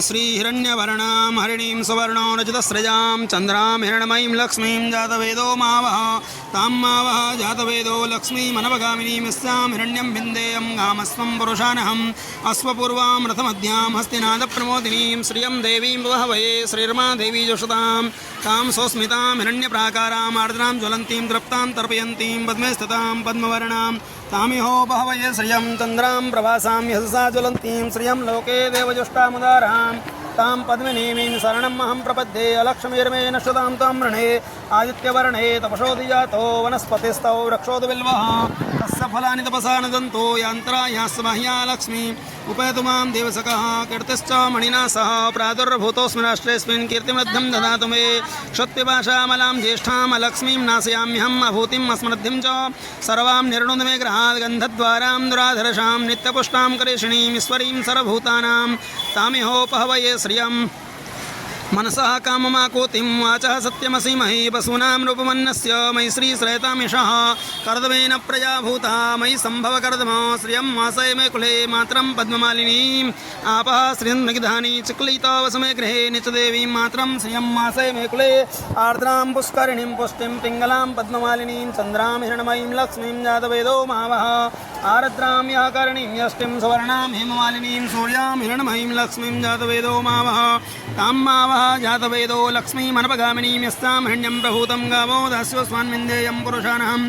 श्रीहिरण्यवर्णां हरिणीं सुवर्णो रजतस्रजां चन्द्रां हिरण्मयीं लक्ष्मीं जातवेदो मावः तां मावः जातवेदो लक्ष्मीमनवगामिनीं यस्यां हिरण्यं भिन्देयं गामस्वं पुरुषानहम् अश्वपूर्वां रथमध्यां हस्तिनादप्रमोदिनीं श्रियं देवीं वहवये श्रीर्मा देवी जोषतां तां सोऽस्मितां हिरण्यप्राकाराम् आर्द्रां ज्वलन्तीं तृप्तां तर्पयन्तीं पद्मे स्थितां पद्मवर्णां तामिहो बहवये श्रियं चन्द्रां प्रभासां यशसा ज्वलन्तीं श्रियं लोके देवजुष्टामुदारां तां पद्मिनीमीं शरणमहं प्रपद्ये अलक्ष्मीर्मे नश्यतां तां वृणे आदित्यवर्णे तपसोऽधिजातो वनस्पतिस्तौ वृक्षोद्बिल्वः तस्य फलानि तपसा नदन्तो यान्तरायास्मह्या लक्ष्मी उपैतु मां देवसखः कीर्तिश्च मणिना सह प्रादुर्भूतोऽस्मिन् राष्ट्रेऽस्मिन् कीर्तिमध्यं ददातु मे क्षत्पिपाशामलां ज्येष्ठाम् अलक्ष्मीं नाशयाम्यहम् अभूतिम् अस्मृद्धिं च सर्वां निर्णुद मे गृहात् गन्धद्वारां दुराधरशां नित्यपुष्टां करेषिणीम् ईश्वरीं सर्वभूतानां तामिहोपहवये श्रियम् मनसः काममाकोतिं वाचः सत्यमसीमहि पशूनां रूपमन्नस्य मयि श्रीश्रयतामिषः कर्दमेन प्रजाभूता मयि सम्भव कर्दम श्रियं वासय मे कुले मात्रं पद्ममालिनीम् आपः श्रियन्मृगिधानि चिक्लितवसमे गृहे नित्यदेवीं मात्रं श्रियं वासय मे कुले आर्द्रां पुष्करिणीं पुष्टिं पिङ्गलां पद्ममालिनीं चन्द्रां हिरण्मयीं लक्ष्मीं जातवेदो मावः आरद्रां याकर्णीं यष्टिं सुवर्णां हेममालिनीं सूर्यां हिरण्मयीं लक्ष्मीं जातवेदो मावः तां मावः जातवेदो लक्ष्मीमनपगामिनीं यस्यां हिरण्यं प्रभूतं गावो दास्योऽस्मान्विन्देयं पुरुषानहं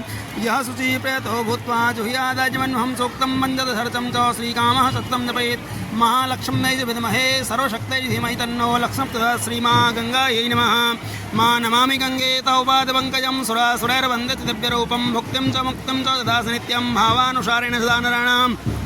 यः शुचिप्रेतो भूत्वा जुह्यादाजमन्वहं सूक्तं वन्ददशरथं च श्रीकामः सत्तं जपेत् महालक्ष्म्यै च विद्महे सर्वशक्त्यै धीमहि तन्नो लक्ष्मीः श्रीमा गङ्गायै नमः मा नमामि गङ्गे तौ पादपङ्कजं सुरासुरैर्वन्दति दिव्यरूपं भुक्तिं च मुक्तिं च ददासि नित्यं भावानुसारेण सदा नराणां